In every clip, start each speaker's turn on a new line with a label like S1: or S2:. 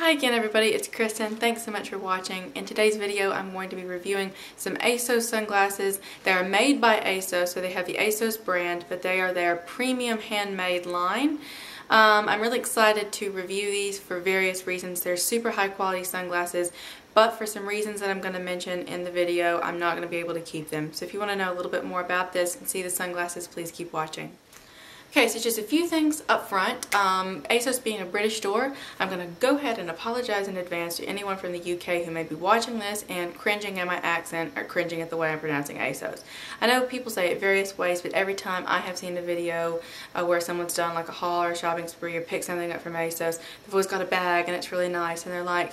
S1: Hi again everybody, it's Kristen. Thanks so much for watching. In today's video I'm going to be reviewing some ASOS sunglasses. They are made by ASOS, so they have the ASOS brand, but they are their premium handmade line. I'm really excited to review these for various reasons. They're super high quality sunglasses, but for some reasons that I'm going to mention in the video, I'm not going to be able to keep them. So if you want to know a little bit more about this and see the sunglasses, please keep watching. Okay, so just a few things up front. ASOS being a British store, I'm going to go ahead and apologize in advance to anyone from the UK who may be watching this and cringing at my accent or cringing at the way I'm pronouncing ASOS. I know people say it various ways, but every time I have seen a video where someone's done like a haul or a shopping spree or picked something up from ASOS, they've always got a bag and it's really nice and they're like,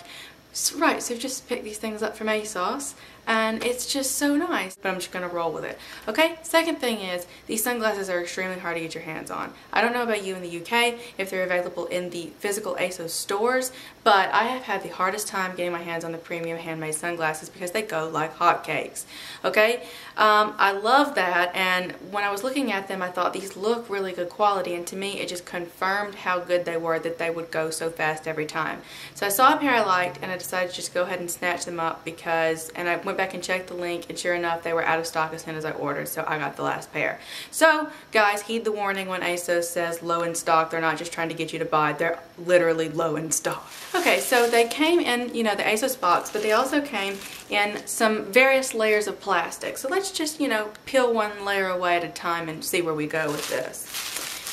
S1: right, so just pick these things up from ASOS and it's just so nice, but I'm just going to roll with it. Okay, second thing is these sunglasses are extremely hard to get your hands on. I don't know about you in the UK if they're available in the physical ASOS stores, but I have had the hardest time getting my hands on the premium handmade sunglasses because they go like hotcakes. Okay, I love that, and when I was looking at them I thought these look really good quality, and to me it just confirmed how good they were, that they would go so fast every time. So I saw a pair I liked and I decided to just go ahead and snatch them up because, and I went back and checked the link, and sure enough they were out of stock as soon as I ordered, so I got the last pair. So guys, heed the warning when ASOS says low in stock. They're not just trying to get you to buy, they're literally low in stock. Okay, so they came in, you know, the ASOS box, but they also came in some various layers of plastic. So let's just, you know, peel one layer away at a time and see where we go with this.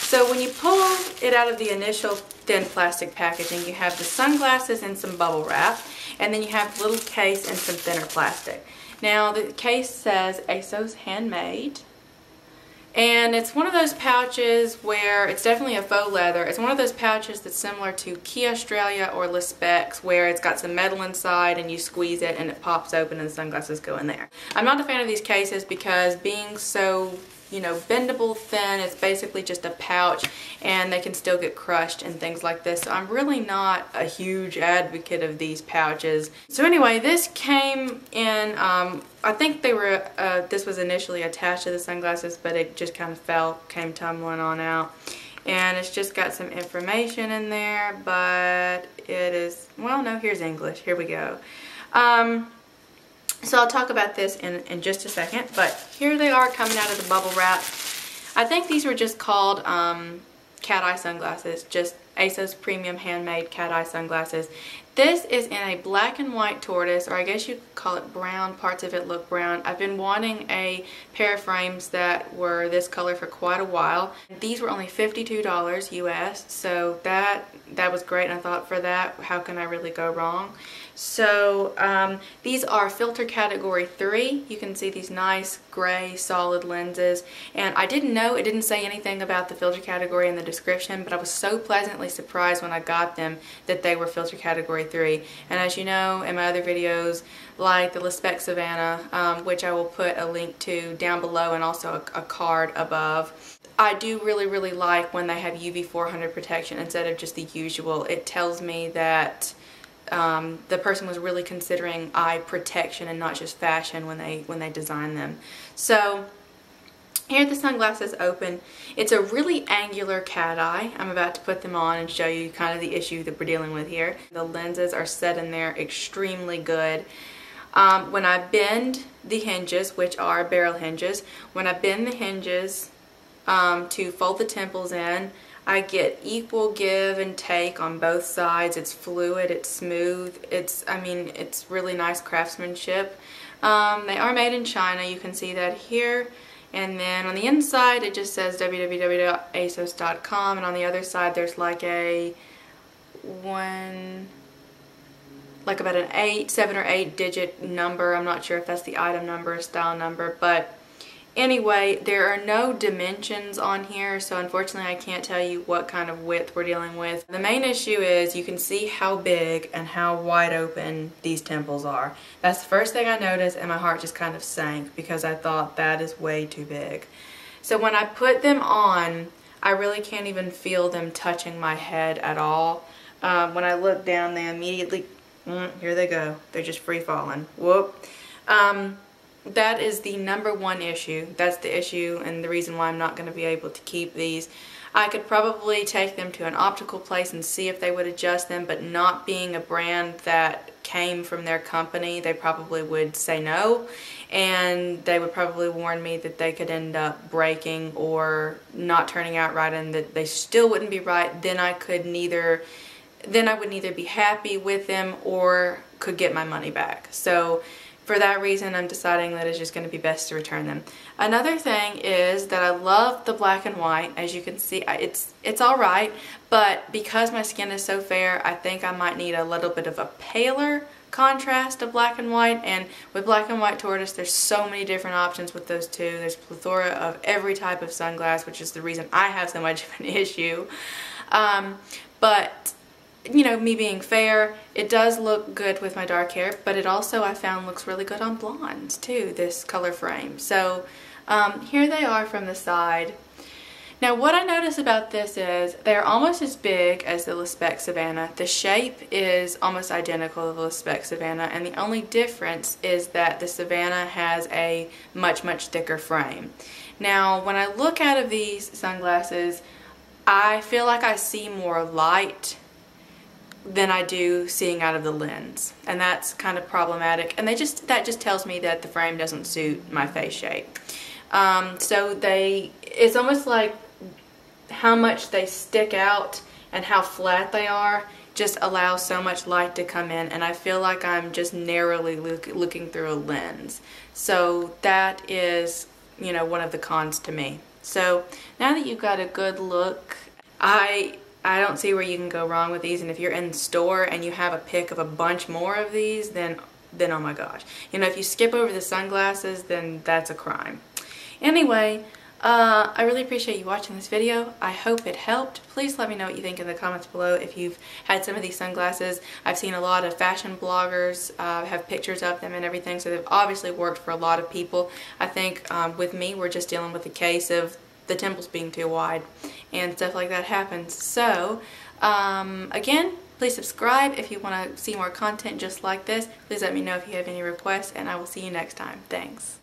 S1: So when you pull it out of the initial thin plastic packaging, you have the sunglasses and some bubble wrap, and then you have a little case and some thinner plastic. Now the case says ASOS Handmade, and it's one of those pouches where it's definitely a faux leather. It's one of those pouches that's similar to Key Australia or Le Specs, where it's got some metal inside and you squeeze it and it pops open and the sunglasses go in there. I'm not a fan of these cases because being so, you know, bendable, thin, it's basically just a pouch and they can still get crushed and things like this. So I'm really not a huge advocate of these pouches. So anyway, this came in, I think they were, this was initially attached to the sunglasses, but it just kind of came tumbling on out. And it's just got some information in there, but it is, well, no, here's English. Here we go. So I'll talk about this in just a second, but here they are coming out of the bubble wrap. I think these were just called cat eye sunglasses, just ASOS Premium Handmade cat eye sunglasses. This is in a black and white tortoise, or I guess you could call it brown. Parts of it look brown. I've been wanting a pair of frames that were this color for quite a while. These were only $52 US, so that was great, and I thought, for that, how can I really go wrong? So these are filter category 3. You can see these nice gray solid lenses, and I didn't know, it didn't say anything about the filter category in the description, but I was so pleasantly surprised when I got them that they were filter category 3. And as you know, in my other videos, like the Le Specs Savannah, which I will put a link to down below and also a card above, I do really like when they have UV 400 protection instead of just the usual. It tells me that the person was really considering eye protection and not just fashion when they designed them. So here the sunglasses open. It's a really angular cat eye. I'm about to put them on and show you kind of the issue that we're dealing with here. The lenses are set in there extremely good. When I bend the hinges, which are barrel hinges, when I bend the hinges to fold the temples in, I get equal give and take on both sides. It's fluid, it's smooth, I mean, it's really nice craftsmanship. They are made in China, you can see that here. And then on the inside it just says www.asos.com, and on the other side there's like about an 7 or 8 digit number. I'm not sure if that's the item number or style number, but anyway, there are no dimensions on here, so unfortunately I can't tell you what kind of width we're dealing with. The main issue is you can see how big and how wide open these temples are. That's the first thing I noticed, and my heart just kind of sank because I thought that is way too big. So when I put them on, I really can't even feel them touching my head at all. When I look down, they immediately, here they go. They're just free falling. Whoop. That is the #1 issue. That's the issue and the reason why I'm not going to be able to keep these. I could probably take them to an optical place and see if they would adjust them, but not being a brand that came from their company, they probably would say no, and they would probably warn me that they could end up breaking or not turning out right, and that they still wouldn't be right. Then I would neither be happy with them or could get my money back. So for that reason, I'm deciding that it's just going to be best to return them. Another thing is that I love the black and white. As you can see, it's alright, but because my skin is so fair, I think I might need a little bit of a paler contrast of black and white. And with black and white tortoise, there's so many different options with those two. There's a plethora of every type of sunglass, which is the reason I have so much of an issue. But you know, me being fair, it does look good with my dark hair, but it also, I found, looks really good on blondes too, this color frame. So here they are from the side. Now what I notice about this is they're almost as big as the Le Spec Savannah. The shape is almost identical to the Le Spec Savannah, and the only difference is that the Savannah has a much thicker frame. Now when I look out of these sunglasses, I feel like I see more light than I do seeing out of the lens, and that's kind of problematic, and that just tells me that the frame doesn't suit my face shape. So it's almost like how much they stick out and how flat they are just allows so much light to come in, and I feel like I'm just narrowly looking through a lens. So that is, you know, one of the cons to me. So now that you've got a good look, I don't see where you can go wrong with these, and if you're in the store and you have a pick of a bunch more of these, then oh my gosh. You know, if you skip over the sunglasses, then that's a crime. Anyway, I really appreciate you watching this video. I hope it helped. Please let me know what you think in the comments below if you've had some of these sunglasses. I've seen a lot of fashion bloggers have pictures of them and everything, so they've obviously worked for a lot of people. I think with me, we're just dealing with the case of the temples being too wide and stuff like that happens. So again, please subscribe if you want to see more content just like this. Please let me know if you have any requests, and I will see you next time. Thanks.